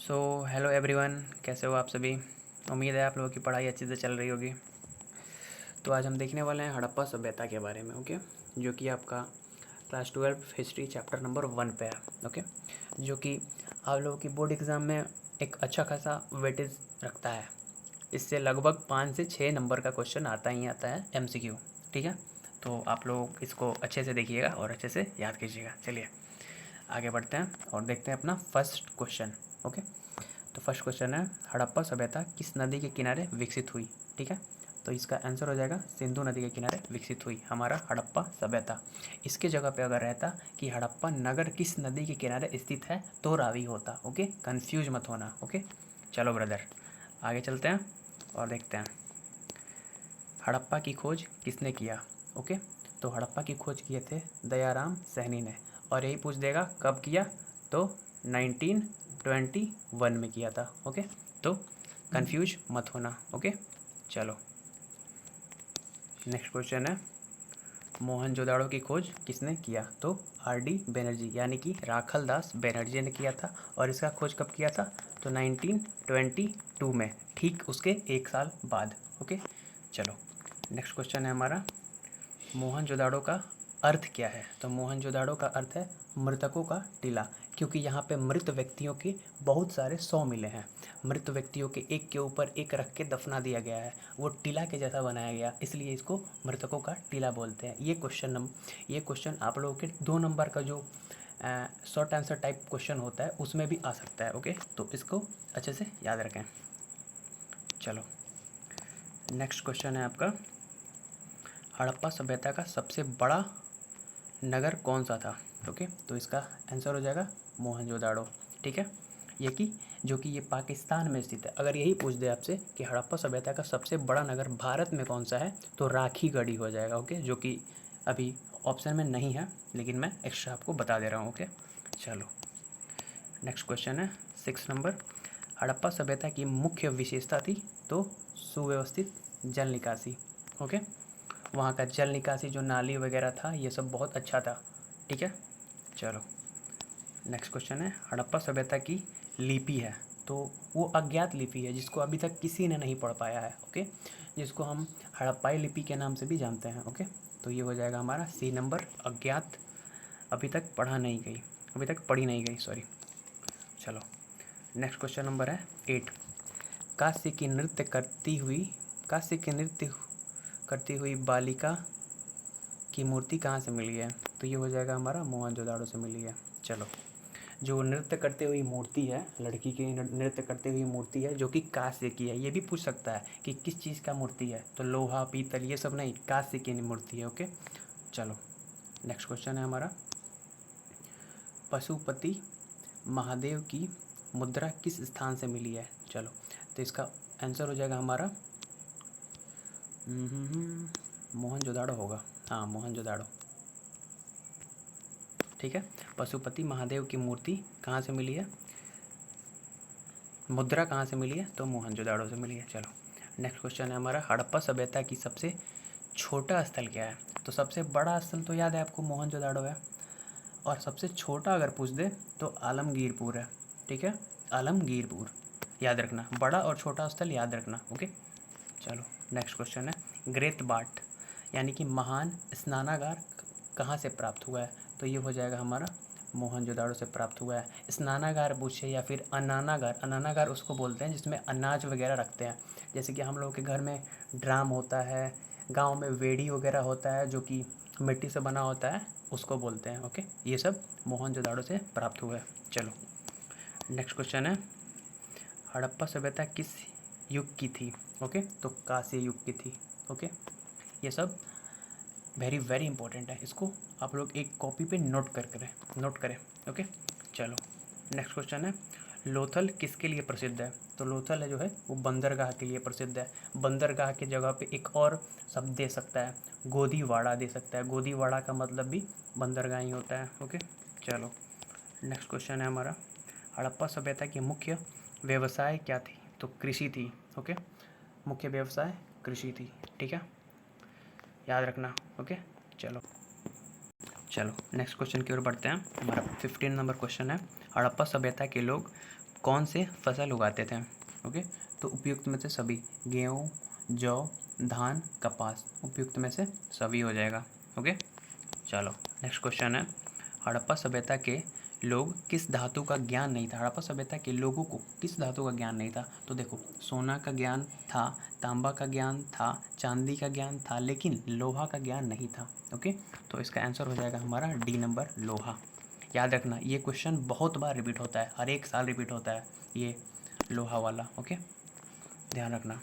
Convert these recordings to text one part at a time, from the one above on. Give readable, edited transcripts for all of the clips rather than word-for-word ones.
So hello everyone, कैसे हो आप सभी। उम्मीद है आप लोगों की पढ़ाई अच्छे से चल रही होगी। तो आज हम देखने वाले हैं हड़प्पा सभ्यता के बारे में, ओके, जो कि आपका क्लास 12 हिस्ट्री चैप्टर नंबर 1 पे है, ओके, जो कि आप लोगों की बोर्ड एग्ज़ाम में एक अच्छा खासा वेटेज रखता है। इससे लगभग 5 से 6 नंबर का क्वेश्चन आता ही आता है, MCQ, ठीक है। तो आप लोग इसको अच्छे से देखिएगा और अच्छे से याद कीजिएगा। चलिए आगे बढ़ते हैं और देखते हैं अपना फर्स्ट क्वेश्चन, ओके। तो फर्स्ट क्वेश्चन है, हड़प्पा सभ्यता किस नदी के किनारे विकसित हुई, ठीक है। तो इसका आंसर हो जाएगा सिंधु नदी के किनारे विकसित हुई हमारा हड़प्पा सभ्यता। इसके जगह पे अगर रहता कि हड़प्पा नगर किस नदी के किनारे स्थित है तो रावी होता, ओके, कंफ्यूज मत होना, ओके। चलो ब्रदर आगे चलते हैं और देखते हैं हड़प्पा की खोज किसने किया, ओके। तो हड़प्पा की खोज किए थे दयाराम सैनी ने, और यही पूछ देगा कब किया, तो 1921 में किया था, ओके। तो कंफ्यूज मत होना, ओके। चलो नेक्स्ट क्वेश्चन है, मोहनजोदाड़ो की खोज किसने किया, तो RD बनर्जी यानी कि राखल दास बनर्जी ने किया था। और इसका खोज कब किया था, तो 1922 में, ठीक उसके एक साल बाद, ओके। चलो नेक्स्ट क्वेश्चन है हमारा, मोहनजोदाड़ो का अर्थ क्या है। तो मोहनजोदाड़ो का अर्थ है मृतकों का टीला, क्योंकि यहाँ पे मृत व्यक्तियों के बहुत सारे 100 मिले हैं। मृत व्यक्तियों के एक के ऊपर एक रख के दफना दिया गया है, वो टीला के जैसा बनाया गया, इसलिए इसको मृतकों का टीला बोलते हैं। ये क्वेश्चन आप लोगों के 2 नंबर का जो शॉर्ट आंसर टाइप क्वेश्चन होता है उसमें भी आ सकता है, ओके। तो इसको अच्छे से याद रखें। चलो नेक्स्ट क्वेश्चन है आपका, हड़प्पा सभ्यता का सबसे बड़ा नगर कौन सा था, ओके। तो इसका आंसर हो जाएगा मोहनजोदाड़ो, ठीक है। ये पाकिस्तान में स्थित है। अगर यही पूछ दे आपसे कि हड़प्पा सभ्यता का सबसे बड़ा नगर भारत में कौन सा है, तो राखीगढ़ी हो जाएगा, ओके, जो कि अभी ऑप्शन में नहीं है, लेकिन मैं एक्स्ट्रा आपको बता दे रहा हूँ, ओके। चलो नेक्स्ट क्वेश्चन है 6 नंबर, हड़प्पा सभ्यता की मुख्य विशेषता थी, तो सुव्यवस्थित जल निकासी, ओके। वहाँ का जल निकासी जो नाली वगैरह था ये सब बहुत अच्छा था, ठीक है। चलो नेक्स्ट क्वेश्चन है, हड़प्पा सभ्यता की लिपि है, तो वो अज्ञात लिपि है जिसको अभी तक किसी ने नहीं पढ़ पाया है, ओके, जिसको हम हड़प्पाई लिपि के नाम से भी जानते हैं, ओके। तो ये हो जाएगा हमारा C नंबर, अज्ञात, अभी तक पढ़ी नहीं गई, सॉरी। चलो नेक्स्ट क्वेश्चन नंबर है 8, काशी की नृत्य करती हुई बालिका की मूर्ति कहाँ से मिली है, तो ये हो जाएगा हमारा मोहनजोदाड़ो से मिली है। चलो जो नृत्य करते हुई मूर्ति है, लड़की की नृत्य करते हुई मूर्ति है जो कि कांस्य की है। ये भी पूछ सकता है कि किस चीज़ का मूर्ति है, तो लोहा पीतल ये सब नहीं, कांस्य की मूर्ति है, ओके। चलो नेक्स्ट क्वेश्चन है हमारा, पशुपति महादेव की मुद्रा किस स्थान से मिली है। चलो तो इसका आंसर हो जाएगा हमारा मोहनजोदाड़ो होगा, हाँ मोहनजोदाड़ो, ठीक है। पशुपति महादेव की मूर्ति कहाँ से मिली है, मुद्रा कहाँ से मिली है, तो मोहनजोदाड़ो से मिली है। चलो नेक्स्ट क्वेश्चन है हमारा, हड़प्पा सभ्यता की सबसे छोटा स्थल क्या है। तो सबसे बड़ा स्थल तो याद है आपको मोहनजोदाड़ो है, और सबसे छोटा अगर पूछ दे तो आलमगीरपुर है, ठीक है। आलमगीरपुर याद रखना, बड़ा और छोटा स्थल याद रखना, ओके। चलो नेक्स्ट क्वेश्चन है, ग्रेट बाट यानी कि महान स्नानागार कहाँ से प्राप्त हुआ है, तो ये हो जाएगा हमारा मोहनजोदाड़ो से प्राप्त हुआ है। स्नानागार पूछे या फिर अनानागार, अनानागार उसको बोलते हैं जिसमें अनाज वगैरह रखते हैं, जैसे कि हम लोगों के घर में ड्राम होता है, गांव में वेड़ी वगैरह होता है जो कि मिट्टी से बना होता है, उसको बोलते हैं, ओके। ये सब मोहनजोदाड़ो से प्राप्त हुआ है। चलो नेक्स्ट क्वेश्चन है, हड़प्पा सभ्यता किस युग की थी, ओके, तो कांस्य युग की थी, ओके। ये सब वेरी वेरी इंपॉर्टेंट है, इसको आप लोग एक कॉपी पे नोट करें, ओके। चलो नेक्स्ट क्वेश्चन है, लोथल किसके लिए प्रसिद्ध है, तो लोथल है जो है वो बंदरगाह के लिए प्रसिद्ध है। बंदरगाह के जगह पे एक और शब्द दे सकता है, गोदीवाड़ा दे सकता है, गोदीवाड़ा का मतलब भी बंदरगाह ही होता है, ओके। चलो नेक्स्ट क्वेश्चन है हमारा, हड़प्पा सभ्यता की मुख्य व्यवसाय क्या थी, तो कृषि थी, ओके। मुख्य व्यवसाय कृषि थी, ठीक है, याद रखना, ओके। चलो नेक्स्ट क्वेश्चन की ओर बढ़ते हैं। हमारा 15 नंबर क्वेश्चन है, हड़प्पा सभ्यता के लोग कौन से फसल उगाते थे? ओके, तो उपयुक्त में से सभी, गेहूँ, जौ, धान, कपास, उपयुक्त में से सभी हो जाएगा। ओके, चलो नेक्स्ट क्वेश्चन है, हड़प्पा सभ्यता के लोग किस धातु का ज्ञान नहीं था? हड़प्पा सभ्यता के लोगों को किस धातु का ज्ञान नहीं था? तो देखो, सोना का ज्ञान था, तांबा का ज्ञान था, चांदी का ज्ञान था, लेकिन लोहा का ज्ञान नहीं था। ओके, तो इसका आंसर हो जाएगा हमारा डी नंबर, लोहा। याद रखना, ये क्वेश्चन बहुत बार रिपीट होता है, हर एक साल रिपीट होता है ये लोहा वाला। ओके, ध्यान रखना।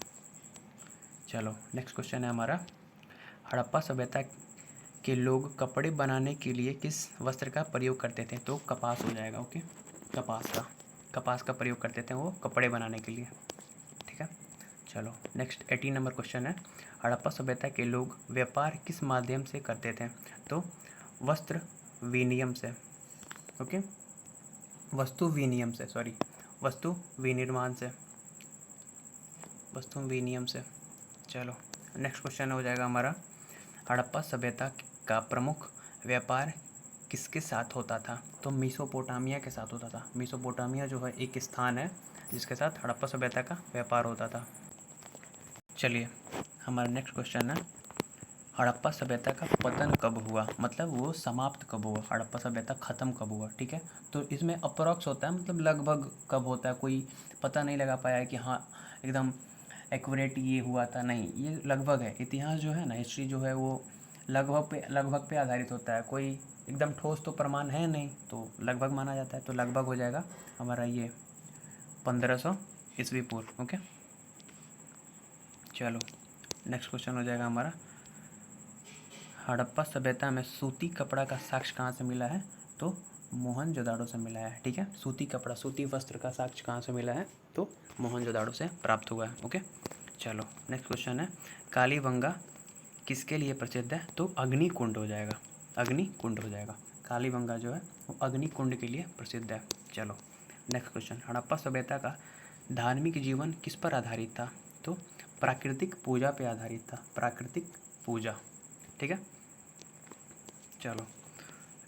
चलो नेक्स्ट क्वेश्चन है हमारा, हड़प्पा सभ्यता के लोग कपड़े बनाने के लिए किस वस्त्र का प्रयोग करते थे? तो कपास हो जाएगा। ओके, कपास का प्रयोग करते थे वो कपड़े बनाने के लिए। ठीक है, चलो नेक्स्ट 18 नंबर क्वेश्चन है, हड़प्पा सभ्यता के लोग व्यापार किस माध्यम से करते थे? तो वस्त्र विनिमय से। ओके, वस्तु विनिमय से, सॉरी, वस्तु विनिर्माण से, वस्तु विनिमय से। चलो नेक्स्ट क्वेश्चन हो जाएगा हमारा, हड़प्पा सभ्यता का प्रमुख व्यापार किसके साथ होता था? तो मेसोपोटामिया के साथ होता था। मेसोपोटामिया जो है एक स्थान है जिसके साथ हड़प्पा सभ्यता का व्यापार होता था। चलिए हमारा नेक्स्ट क्वेश्चन है, हड़प्पा सभ्यता का पतन कब हुआ? मतलब वो समाप्त कब हुआ, हड़प्पा सभ्यता ख़त्म कब हुआ? ठीक है, तो इसमें अप्रॉक्स होता है, मतलब लगभग कब होता है, कोई पता नहीं लगा पाया है कि हाँ एकदम एक्यूरेट ये हुआ था, नहीं, ये लगभग है। इतिहास जो है ना, हिस्ट्री जो है वो लगभग पे आधारित होता है, कोई एकदम ठोस तो प्रमाण है नहीं, तो लगभग माना जाता है, तो लगभग हो जाएगा हमारा ये 1500 ईस्वी पूर्व। ओके, चलो नेक्स्ट क्वेश्चन हो जाएगा हमारा, हड़प्पा सभ्यता में सूती कपड़ा का साक्ष्य कहाँ से मिला है? तो मोहनजोदाड़ो से मिला है। ठीक है, सूती कपड़ा, सूती वस्त्र का साक्ष्य कहाँ से मिला है? तो मोहनजोदाड़ो से प्राप्त हुआ है। ओके, चलो नेक्स्ट क्वेश्चन है, कालीबंगा किसके लिए प्रसिद्ध है? तो अग्निकुंड हो जाएगा, अग्निकुंड हो जाएगा। कालीबंगा जो है वो अग्निकुंड के लिए प्रसिद्ध है। चलो नेक्स्ट क्वेश्चन, हड़प्पा सभ्यता का धार्मिक जीवन किस पर आधारित था? तो प्राकृतिक पूजा पे आधारित था, प्राकृतिक पूजा। ठीक है, चलो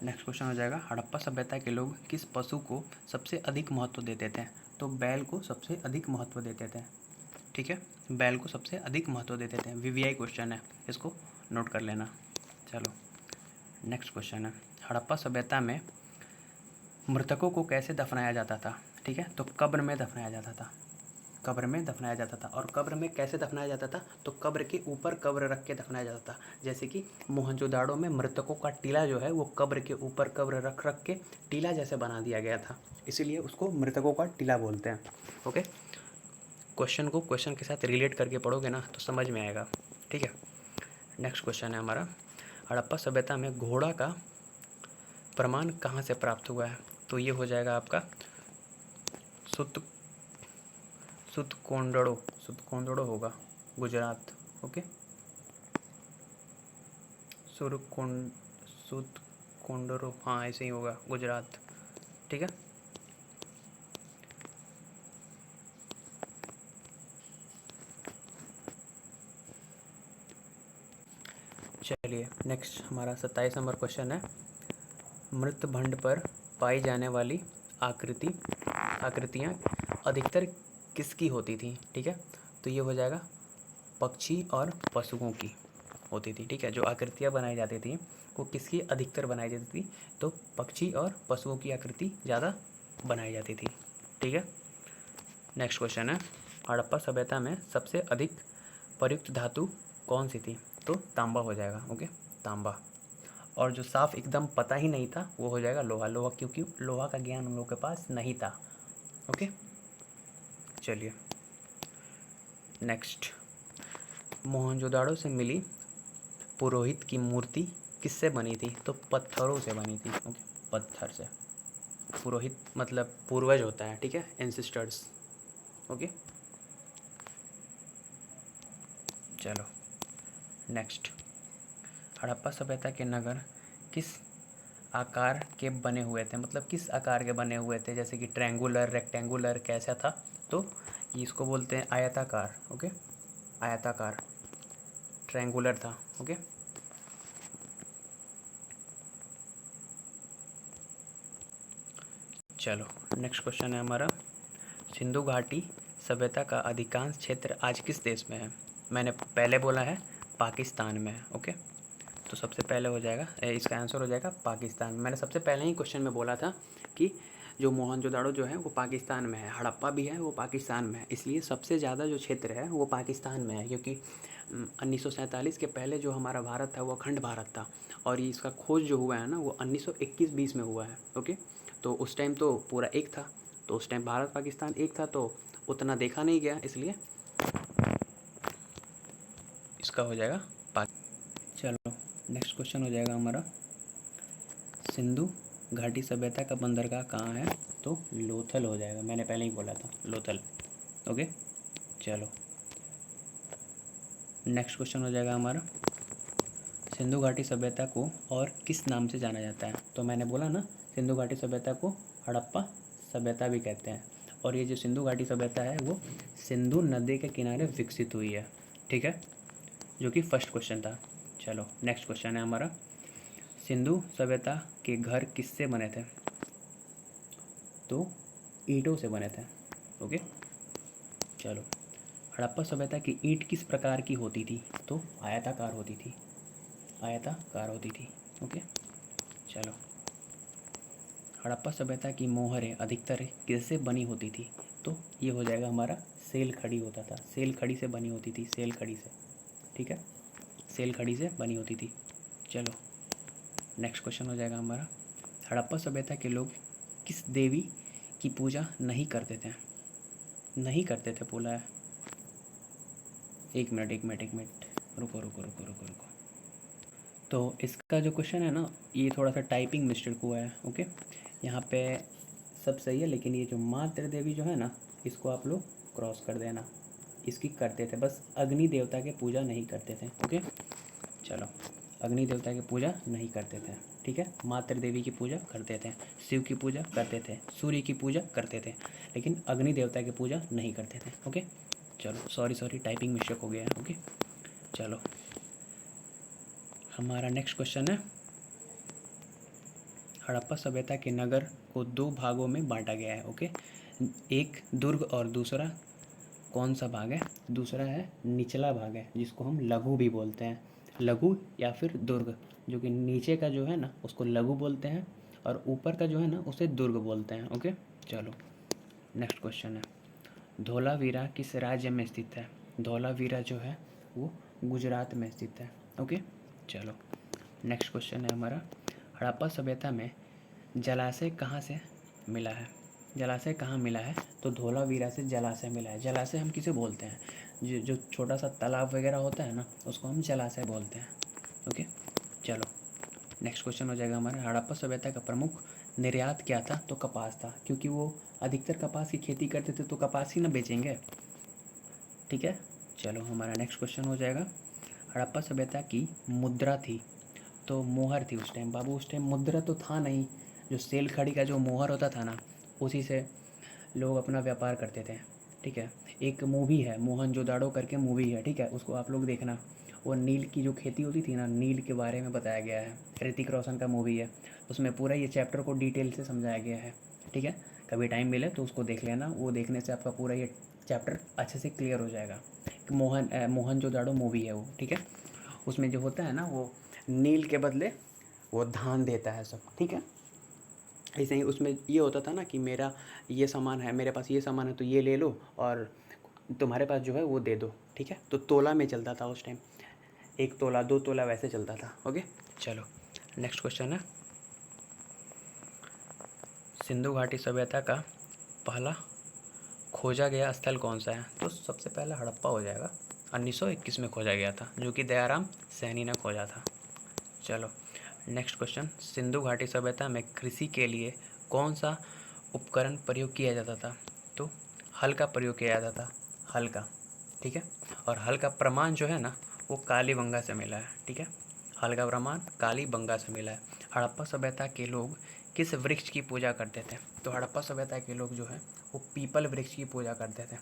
नेक्स्ट क्वेश्चन हो जाएगा, हड़प्पा सभ्यता के लोग किस पशु को सबसे अधिक महत्व देते थे? तो बैल को सबसे अधिक महत्व देते थे। ठीक है, बैल को सबसे अधिक महत्व देते थे। वीवीआई क्वेश्चन है, इसको नोट कर लेना। चलो नेक्स्ट क्वेश्चन है, हड़प्पा सभ्यता में मृतकों को कैसे दफनाया जाता था? ठीक है, तो कब्र में दफनाया जाता था, कब्र में दफनाया जाता था। और कब्र में कैसे दफनाया जाता था? तो कब्र के ऊपर कब्र रख के दफनाया जाता था। जैसे कि मोहनजोदाड़ो में मृतकों का टीला जो है वो कब्र के ऊपर कब्र रख रख के टीला जैसे बना दिया गया था, इसीलिए उसको मृतकों का टीला बोलते हैं। ओके, क्वेश्चन को क्वेश्चन के साथ रिलेट करके पढ़ोगे ना तो समझ में आएगा। ठीक है, नेक्स्ट क्वेश्चन है हमारा, हड़प्पा सभ्यता में घोड़ा का प्रमाण कहाँ से प्राप्त हुआ है? तो ये हो जाएगा आपका सुतकोंडड़ो होगा, गुजरात। ओके, सुतकोंडरो, हाँ ऐसे ही होगा, गुजरात। ठीक है, चलिए नेक्स्ट हमारा 27 नंबर क्वेश्चन है, मृतभंड पर पाई जाने वाली आकृतियाँ अधिकतर किसकी होती थी? ठीक है, तो ये हो जाएगा पक्षी और पशुओं की होती थी। ठीक है, जो आकृतियाँ बनाई जाती थी वो किसकी अधिकतर बनाई जाती थी? तो पक्षी और पशुओं की आकृति ज़्यादा बनाई जाती थी। ठीक है, नेक्स्ट क्वेश्चन है, हड़प्पा सभ्यता में सबसे अधिक प्रयुक्त धातु कौन सी थी? तो तांबा हो जाएगा। ओके, तांबा। और जो साफ एकदम पता ही नहीं था वो हो जाएगा लोहा, लोहा क्योंकि लोहा का ज्ञान उन लोगों के पास नहीं था। ओके, चलिए नेक्स्ट, मोहनजोदाड़ो से मिली पुरोहित की मूर्ति किससे बनी थी? तो पत्थरों से बनी थी। ओके, पत्थर से। पुरोहित मतलब पूर्वज होता है। ठीक है, एंसेस्टर्स। ओके, चलो नेक्स्ट, हड़प्पा सभ्यता के नगर किस आकार के बने हुए थे? मतलब किस आकार के बने हुए थे? जैसे कि ट्रायंगुलर, रेक्टेंगुलर, कैसा था? तो इसको बोलते हैं आयताकार। ओके, आयताकार, ट्रायंगुलर था। ओके, चलो नेक्स्ट क्वेश्चन है हमारा, सिंधु घाटी सभ्यता का अधिकांश क्षेत्र आज किस देश में है? मैंने पहले बोला है पाकिस्तान में है। ओके, तो सबसे पहले हो जाएगा इसका आंसर हो जाएगा पाकिस्तान। मैंने सबसे पहले ही क्वेश्चन में बोला था कि जो मोहनजोदाड़ो जो है वो पाकिस्तान में है, हड़प्पा भी है वो पाकिस्तान में है, इसलिए सबसे ज़्यादा जो क्षेत्र है वो पाकिस्तान में है, क्योंकि 1947 के पहले जो हमारा भारत था वो अखंड भारत था, और ये इसका खोज जो हुआ है ना वो 1921-20 में हुआ है। ओके, तो उस टाइम तो पूरा एक था, तो उस टाइम भारत पाकिस्तान एक था, तो उतना देखा नहीं गया, इसलिए इसका हो जाएगा चलो नेक्स्ट क्वेश्चन हो जाएगा हमारा, सिंधु घाटी सभ्यता का बंदरगाह कहाँ है? तो लोथल हो जाएगा, मैंने पहले ही बोला था लोथल। ओके, चलो नेक्स्ट क्वेश्चन हो जाएगा हमारा, सिंधु घाटी सभ्यता को और किस नाम से जाना जाता है? तो मैंने बोला ना सिंधु घाटी सभ्यता को हड़प्पा सभ्यता भी कहते हैं, और ये जो सिंधु घाटी सभ्यता है वो सिंधु नदी के किनारे विकसित हुई है। ठीक है, जो कि फर्स्ट क्वेश्चन था। चलो नेक्स्ट क्वेश्चन है हमारा, सिंधु सभ्यता के घर किससे बने थे? तो ईंटों से बने थे। ओके, चलो हड़प्पा सभ्यता की ईंट किस प्रकार की होती थी? तो आयताकार होती थी, आयताकार होती थी। ओके, चलो हड़प्पा सभ्यता की मोहरें अधिकतर किससे बनी होती थी? तो ये हो जाएगा हमारा सेल खड़ी होता था, सेल खड़ी से बनी होती थी, सेल खड़ी से। ठीक है, सेल खड़ी से बनी होती थी। चलो नेक्स्ट क्वेश्चन हो जाएगा हमारा, हड़प्पा सभ्यता के लोग किस देवी की पूजा नहीं करते थे? नहीं करते थे बोला है, एक मिनट रुको रुको रुको रुको रुको। तो इसका जो क्वेश्चन है ना ये थोड़ा सा टाइपिंग मिस्टेक हुआ है। ओके, यहाँ पे सब सही है, लेकिन ये जो मातृ देवी जो है ना इसको आप लोग क्रॉस कर देना, इसकी करते थे, बस अग्नि देवता के पूजा नहीं करते थे। ओके, चलो अग्नि देवता की पूजा नहीं करते थे। ठीक है, मातृ देवी की पूजा करते थे, शिव की पूजा करते थे, सूर्य की पूजा करते थे, लेकिन अग्नि देवता की पूजा नहीं करते थे। ओके, चलो सॉरी टाइपिंग मिस्टेक हो गया है। ओके, चलो हमारा नेक्स्ट क्वेश्चन है, हड़प्पा सभ्यता के नगर को दो भागों में बांटा गया है। ओके, एक दुर्ग और दूसरा कौन सा भाग है? दूसरा है निचला भाग है, जिसको हम लघु भी बोलते हैं, लघु या फिर दुर्ग, जो कि नीचे का जो है ना उसको लघु बोलते हैं, और ऊपर का जो है ना उसे दुर्ग बोलते हैं। ओके, चलो नेक्स्ट क्वेश्चन है, धोलावीरा किस राज्य में स्थित है? धोलावीरा जो है वो गुजरात में स्थित है। ओके, चलो नेक्स्ट क्वेश्चन है हमारा, हड़प्पा सभ्यता में जलाशय कहाँ से मिला है? जलाशय कहाँ मिला है? तो धोलावीरा से जलाशय मिला है। जलाशय हम किसे बोलते हैं? जो छोटा सा तालाब वगैरह होता है ना उसको हम जलाशय बोलते हैं। ओके, चलो नेक्स्ट क्वेश्चन हो जाएगा हमारा, हड़प्पा सभ्यता का प्रमुख निर्यात क्या था? तो कपास था, क्योंकि वो अधिकतर कपास की खेती करते थे, तो कपास ही ना बेचेंगे। ठीक है, चलो हमारा नेक्स्ट क्वेश्चन हो जाएगा, हड़प्पा सभ्यता की मुद्रा थी, तो मोहर थी उस टाइम बाबू, उस टाइम मुद्रा तो था नहीं, जो सेल खड़ी का जो मोहर होता था ना उसी से लोग अपना व्यापार करते थे। ठीक है, एक मूवी है मोहनजोदाड़ो करके मूवी है, ठीक है, उसको आप लोग देखना, वो नील की जो खेती होती थी ना नील के बारे में बताया गया है, ऋतिक रोशन का मूवी है, उसमें पूरा ये चैप्टर को डिटेल से समझाया गया है। ठीक है, कभी टाइम मिले तो उसको देख लेना, वो देखने से आपका पूरा ये चैप्टर अच्छे से क्लियर हो जाएगा। मोहनजोदाड़ो मूवी है वो। ठीक है, उसमें जो होता है ना वो नील के बदले वो धान देता है सब। ठीक है, ऐसे ही उसमें ये होता था ना कि मेरा ये सामान है, मेरे पास ये सामान है तो ये ले लो, और तुम्हारे पास जो है वो दे दो। ठीक है, तो तोला में चलता था उस टाइम, 1 तोला 2 तोला वैसे चलता था। ओके, चलो नेक्स्ट क्वेश्चन है, सिंधु घाटी सभ्यता का पहला खोजा गया स्थल कौन सा है? तो सबसे पहला हड़प्पा हो जाएगा, 1921 में खोजा गया था, जो कि दयाराम सैनी ने खोजा था। चलो नेक्स्ट क्वेश्चन, सिंधु घाटी सभ्यता में कृषि के लिए कौन सा उपकरण प्रयोग किया जाता था? तो हल का प्रयोग किया जाता था, हल का। ठीक है, और हल का प्रमाण जो है ना वो कालीबंगा से मिला है। ठीक है, हल का प्रमाण कालीबंगा से मिला है। हड़प्पा सभ्यता के लोग किस वृक्ष की पूजा करते थे? तो हड़प्पा सभ्यता के लोग जो है वो पीपल वृक्ष की पूजा करते थे।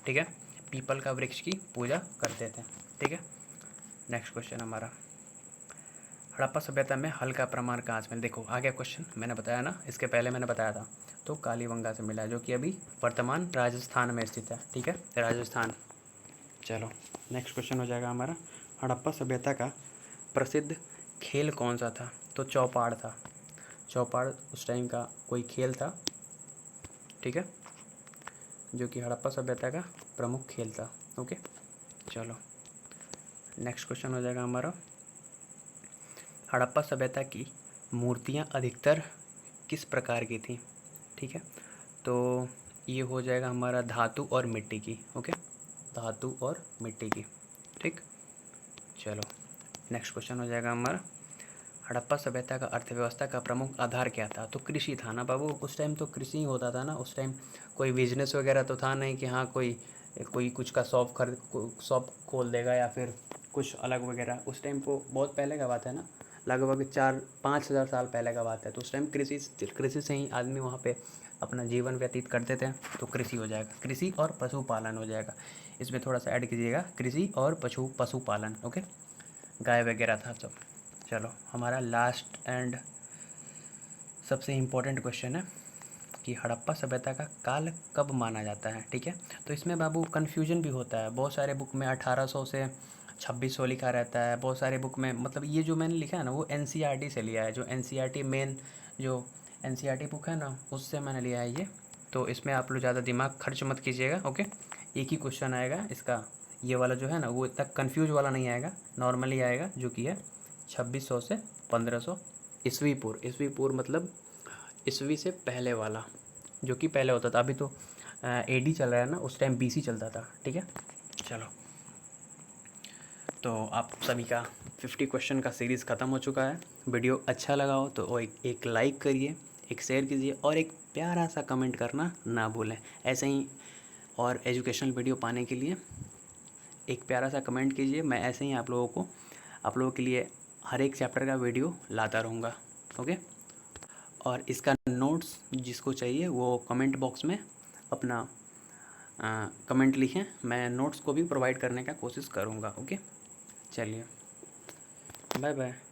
ठीक है, पीपल का वृक्ष की पूजा करते थे। ठीक है, नेक्स्ट क्वेश्चन हमारा, हड़प्पा सभ्यता में हल का प्रमाण कहाँ से मिला? देखो आ गया क्वेश्चन, मैंने बताया ना, इसके पहले मैंने बताया था, तो कालीबंगा से मिला है, जो कि अभी वर्तमान राजस्थान में स्थित है। ठीक है, राजस्थान। चलो नेक्स्ट क्वेश्चन हो जाएगा हमारा, हड़प्पा सभ्यता का प्रसिद्ध खेल कौन सा था? तो चौपाड़ था। चौपाड़ उस टाइम का कोई खेल था, ठीक है, जो कि हड़प्पा सभ्यता का प्रमुख खेल था। ओके, चलो नेक्स्ट क्वेश्चन हो जाएगा हमारा, हड़प्पा सभ्यता की मूर्तियाँ अधिकतर किस प्रकार की थी? ठीक है, तो ये हो जाएगा हमारा धातु और मिट्टी की। ओके, धातु और मिट्टी की। ठीक, चलो नेक्स्ट क्वेश्चन हो जाएगा हमारा, हड़प्पा सभ्यता का अर्थव्यवस्था का प्रमुख आधार क्या था? तो कृषि था ना बाबू, उस टाइम तो कृषि ही होता था ना। उस टाइम कोई बिजनेस वगैरह तो था नहीं कि हाँ कोई कोई कुछ का शॉप खोल देगा या फिर कुछ अलग वगैरह। उस टाइम को बहुत पहले का बात है ना, लगभग 4-5 हज़ार साल पहले का बात है। तो उस टाइम कृषि से ही आदमी वहाँ पे अपना जीवन व्यतीत करते थे। तो कृषि हो जाएगा, कृषि और पशुपालन हो जाएगा। इसमें थोड़ा सा ऐड कीजिएगा, कृषि और पशुपालन। ओके, गाय वगैरह था सब। चलो हमारा लास्ट एंड सबसे इम्पोर्टेंट क्वेश्चन है कि हड़प्पा सभ्यता का काल कब माना जाता है? ठीक है, तो इसमें बाबू कन्फ्यूजन भी होता है। बहुत सारे बुक में 1800 से 2600 लिखा रहता है। बहुत सारे बुक में, मतलब ये जो मैंने लिखा है ना वो एनसीईआरटी से लिया है, जो एनसीईआरटी मेन जो एनसीईआरटी बुक है ना उससे मैंने लिया है ये। तो इसमें आप लोग ज़्यादा दिमाग खर्च मत कीजिएगा। ओके, एक ही क्वेश्चन आएगा इसका, ये वाला जो है ना वो इतना कन्फ्यूज वाला नहीं आएगा, नॉर्मली आएगा, जो कि है 2600 से 1500 ईस्वी पूर्व। ईस्वी पूर्व मतलब ईस्वी से पहले वाला, जो कि पहले होता था। अभी तो एडी चल रहा है ना, उस टाइम बीसी चलता था। ठीक है, चलो तो आप सभी का 50 क्वेश्चन का सीरीज़ ख़त्म हो चुका है। वीडियो अच्छा लगा हो तो एक लाइक करिए, एक शेयर कीजिए और एक प्यारा सा कमेंट करना ना भूलें। ऐसे ही और एजुकेशनल वीडियो पाने के लिए एक प्यारा सा कमेंट कीजिए। मैं ऐसे ही आप लोगों के लिए हर एक चैप्टर का वीडियो लाता रहूँगा। ओके, और इसका नोट्स जिसको चाहिए वो कमेंट बॉक्स में अपना कमेंट लिखें, मैं नोट्स को भी प्रोवाइड करने का कोशिश करूँगा। ओके, चलिए बाय बाय।